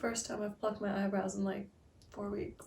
first time I've plucked my eyebrows in like 4 weeks.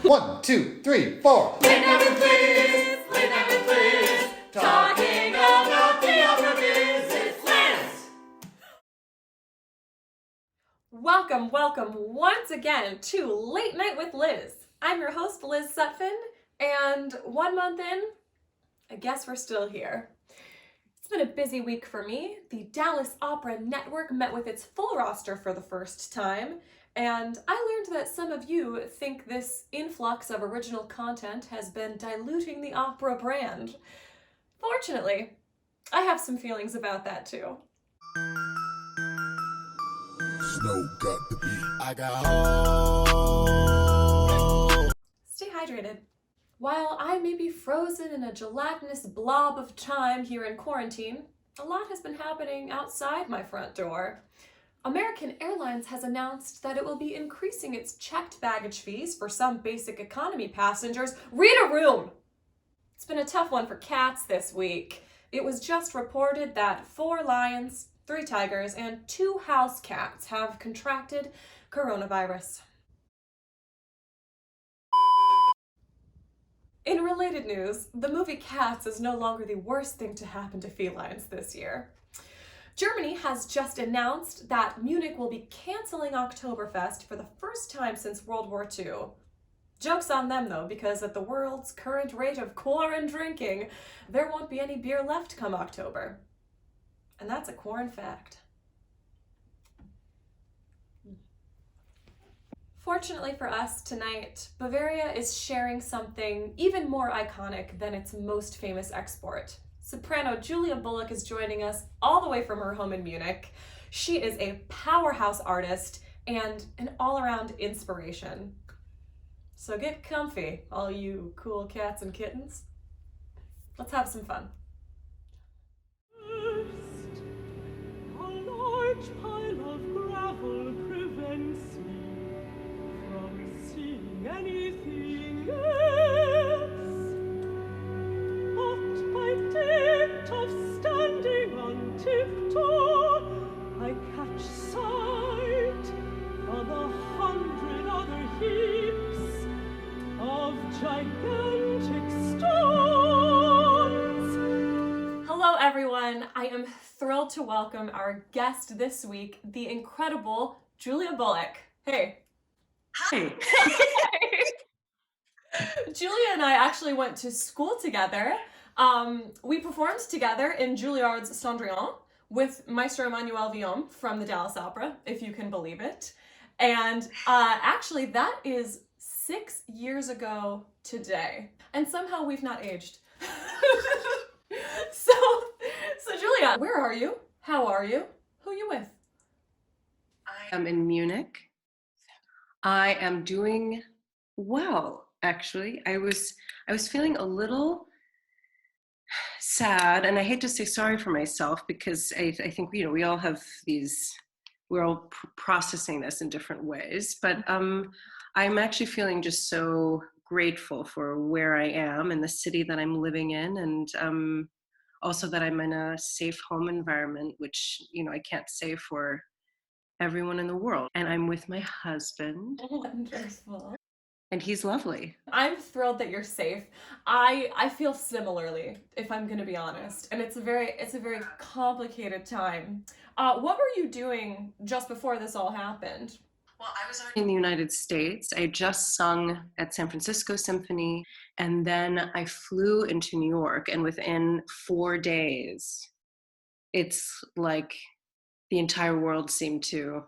1, 2, 3, 4. Late Night with Liz, Late Night with Liz, talking about the opera biz, it's Liz! Welcome once again to Late Night with Liz. I'm your host, Liz Sutphen, and 1 month in, I guess we're still here. It's been a busy week for me. The Dallas Opera Network met with its full roster for the first time, and I learned that some of you think this influx of original content has been diluting the opera brand. Fortunately, I have some feelings about that too. Snow got the beat. I got home. Stay hydrated. While I may be frozen in a gelatinous blob of time here in quarantine, a lot has been happening outside my front door. American Airlines has announced that it will be increasing its checked baggage fees for some basic economy passengers. Read a room! It's been a tough one for cats this week. It was just reported that 4 lions, 3 tigers, and 2 house cats have contracted coronavirus. In related news, the movie Cats is no longer the worst thing to happen to felines this year. Germany has just announced that Munich will be canceling Oktoberfest for the first time since World War II. Joke's on them though, because at the world's current rate of quarren drinking, there won't be any beer left come October. And that's a quarren fact. Fortunately for us tonight, Bavaria is sharing something even more iconic than its most famous export. Soprano Julia Bullock is joining us all the way from her home in Munich. She is a powerhouse artist and an all-around inspiration. So get comfy, all you cool cats and kittens. Let's have some fun. First, a large pile of gravel prevents me from seeing anything else. But by dint of standing on tiptoe, I catch sight of 100 other heaps of gigantic stones. Hello everyone, I am thrilled to welcome our guest this week, the incredible Julia Bullock. Hey. Hi. Julia and I actually went to school together. We performed together in Juilliard's Cendrillon with Maestro Emmanuel Villon from the Dallas Opera, if you can believe it. And actually that is 6 years ago today. And somehow we've not aged. So Julia, where are you? How are you? Who are you with? I am in Munich. I am doing well, actually. I was feeling a little sad, and I hate to say sorry for myself because I think we all have these. We're all processing this in different ways, but I'm actually feeling just so grateful for where I am and the city that I'm living in, and also that I'm in a safe home environment, which I can't say for everyone in the world. And I'm with my husband. Wonderful. And he's lovely. I'm thrilled that you're safe. I feel similarly, if I'm gonna be honest. And it's a very complicated time. What were you doing just before this all happened? Well, I was already in the United States. I just sung at San Francisco Symphony, and then I flew into New York, and within 4 days, it's like the entire world seemed to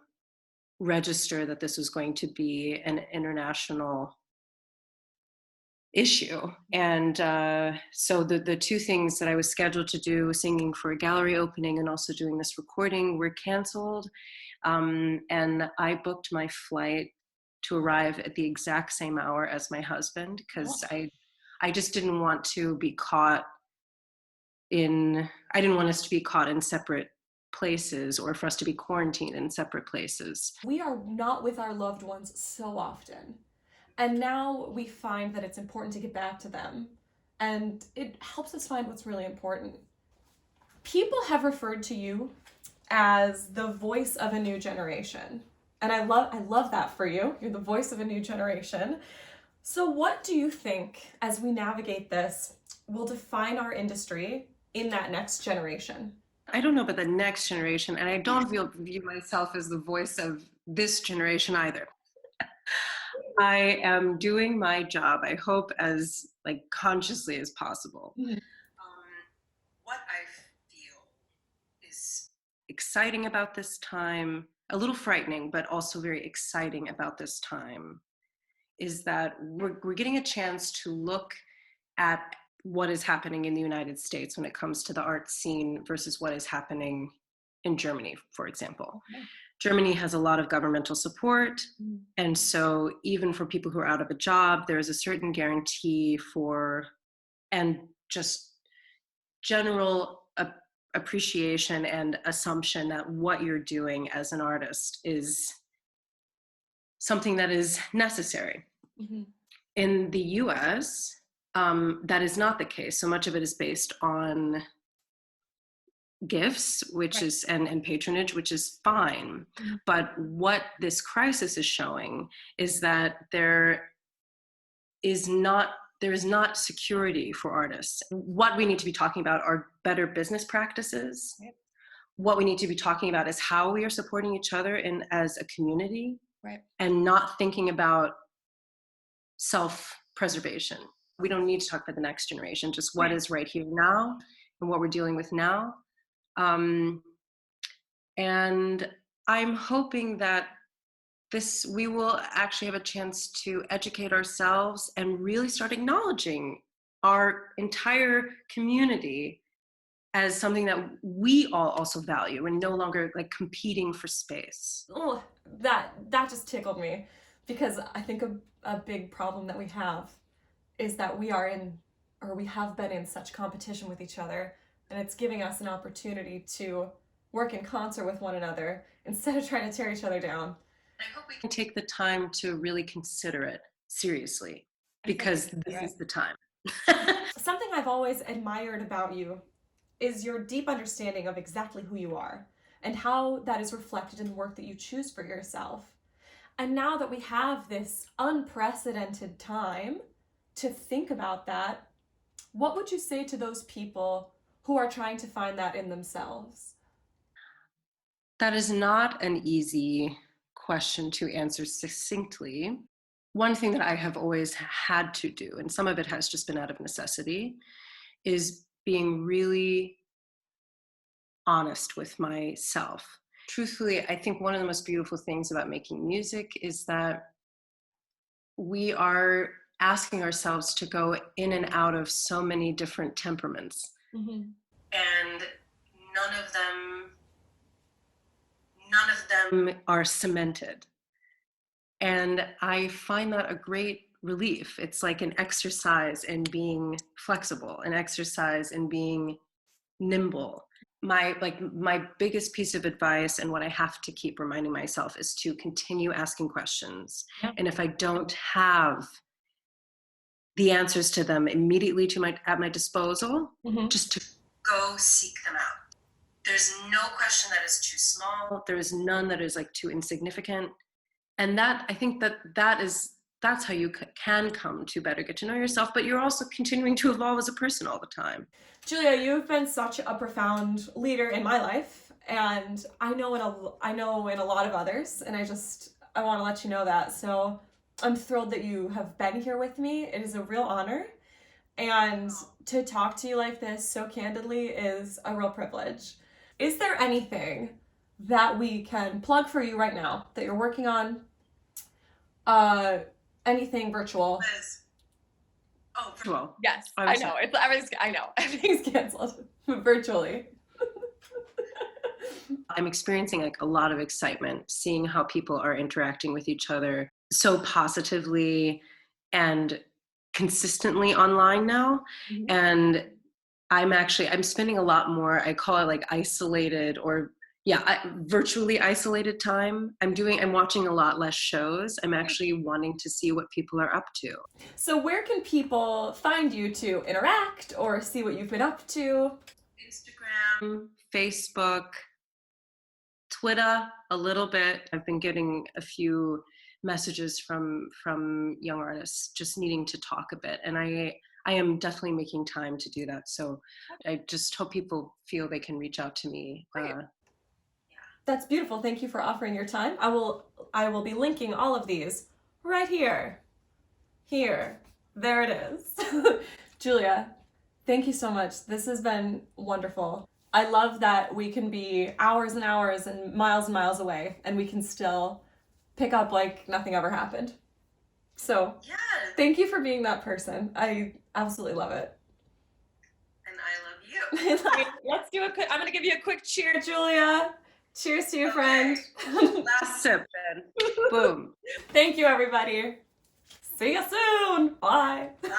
register that this was going to be an international issue. And so the 2 things that I was scheduled to do, singing for a gallery opening and also doing this recording, were canceled. And I booked my flight to arrive at the exact same hour as my husband, because I just didn't want to be caught I didn't want us to be caught in separate places, or for us to be quarantined in separate places. We are not with our loved ones so often. And now we find that it's important to get back to them. And it helps us find what's really important. People have referred to you as the voice of a new generation. And I love that for you. You're the voice of a new generation. So what do you think, as we navigate this, will define our industry in that next generation? I don't know about the next generation, and I don't view myself as the voice of this generation either. I am doing my job, I hope, as like consciously as possible. What I feel is exciting about this time, a little frightening, but also very exciting about this time, is that we're getting a chance to look at what is happening in the United States when it comes to the art scene versus what is happening in Germany, for example. Okay. Germany has a lot of governmental support, and so even for people who are out of a job, there is a certain guarantee for, and just general appreciation and assumption that what you're doing as an artist is something that is necessary. Mm-hmm. In the US, that is not the case. So much of it is based on gifts, which right. is and patronage, which is fine. Mm-hmm. But what this crisis is showing is that there is not security for artists. What we need to be talking about are better business practices. Right. What we need to be talking about is how we are supporting each other as a community, right. And not thinking about self-preservation. We don't need to talk about the next generation, just what right. is right here now and what we're dealing with now. And I'm hoping that we will actually have a chance to educate ourselves and really start acknowledging our entire community as something that we all also value and no longer like competing for space. Oh, that just tickled me, because I think a big problem that we have is that we have been in such competition with each other, and it's giving us an opportunity to work in concert with one another instead of trying to tear each other down. I hope we can take the time to really consider it seriously, because this is the time. Something I've always admired about you is your deep understanding of exactly who you are and how that is reflected in the work that you choose for yourself. And now that we have this unprecedented time to think about that, what would you say to those people who are trying to find that in themselves? That is not an easy question to answer succinctly. One thing that I have always had to do, and some of it has just been out of necessity, is being really honest with myself. Truthfully, I think one of the most beautiful things about making music is that we are asking ourselves to go in and out of so many different temperaments. Mm-hmm. And none of them are cemented. And I find that a great relief. It's like an exercise in being flexible, an exercise in being nimble. My biggest piece of advice, and what I have to keep reminding myself, is to continue asking questions. Yep. And if I don't have the answers to them immediately at my disposal, mm-hmm. just to go seek them out. There's no question that is too small. There is none that is like too insignificant. And that, I think that's how you can come to better get to know yourself, but you're also continuing to evolve as a person all the time. Julia, you've been such a profound leader in my life, and I know in a lot of others, and I want to let you know that. So I'm thrilled that you have been here with me. It is a real honor, and to talk to you like this so candidly is a real privilege. Is there anything that we can plug for you right now that you're working on? Anything virtual? Virtual. Yes, I know. I know. Everything's canceled virtually. I'm experiencing like a lot of excitement, seeing how people are interacting with each other so positively and consistently online now. Mm-hmm. And I'm spending a lot more, I call it like isolated or virtually isolated time. I'm watching a lot less shows. I'm actually wanting to see what people are up to. So where can people find you to interact or see what you've been up to? Instagram, Facebook, Twitter a little bit. I've been getting a few messages from young artists just needing to talk a bit, and I am definitely making time to do that. So I just hope people feel they can reach out to me. That's beautiful. Thank you for offering your time. I will be linking all of these right here. Here. There it is. Julia, thank you so much. This has been wonderful. I love that we can be hours and hours and miles away, and we can still pick up like nothing ever happened. So Yes. Thank you for being that person. I absolutely love it. And I love you. Let's do I'm going to give you a quick cheer, Julia. Cheers to you, friend. Last sip then. Boom. Thank you, everybody. See you soon. Bye. Bye.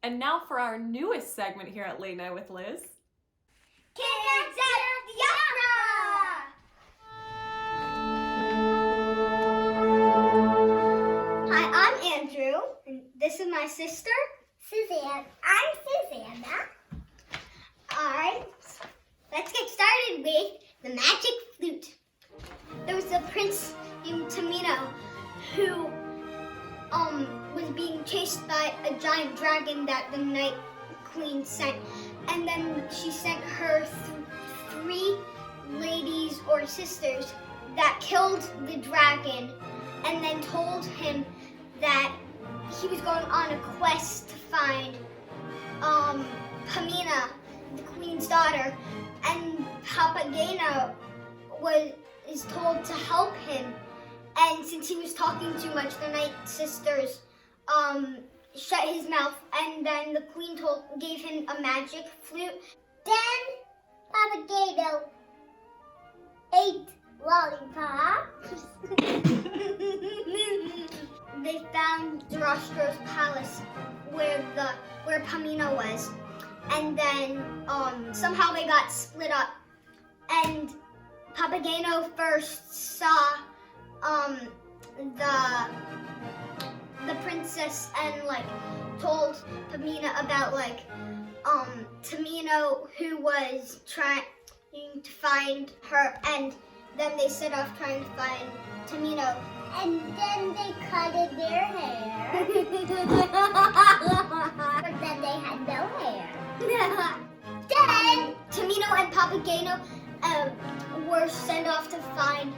And now for our newest segment here at Late Night with Liz. Kids at the Opera! Hi, I'm Andrew, and this is my sister, Susanna. I'm Susanna. Alright, let's get started with the magic flute. There was a prince named Tamino who was being chased by a giant dragon that the Night Queen sent. And then she sent her three ladies or sisters that killed the dragon, and then told him that he was going on a quest to find Pamina, the queen's daughter, and Papageno is told to help him. And since he was talking too much, the Night Sisters shut his mouth, and then the queen gave him a magic flute. Then Papageno ate lollipops. They found Zarostro's palace where Pamina was, and then somehow they got split up. And Papageno first saw the princess and told Pamina about Tamino, who was trying to find her, and then they set off trying to find Tamino. And then they cutted their hair. But then they had no hair. Then Tamino and Papageno were sent off to find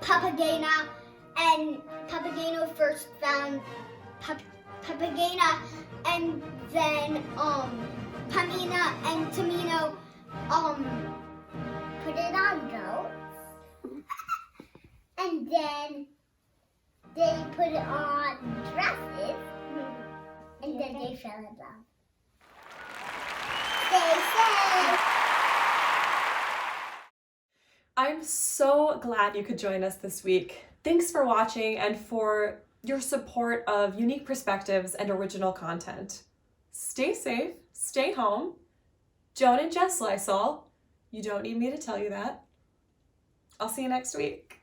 Papagena, and Papageno first found Papagena, and then Pamina and Tamino put it on goats, and then they put it on dresses, and then they fell in love. Stay safe. I'm so glad you could join us this week. Thanks for watching and for your support of unique perspectives and original content. Stay safe, stay home. Joan and Jess Lysol. You don't need me to tell you that. I'll see you next week.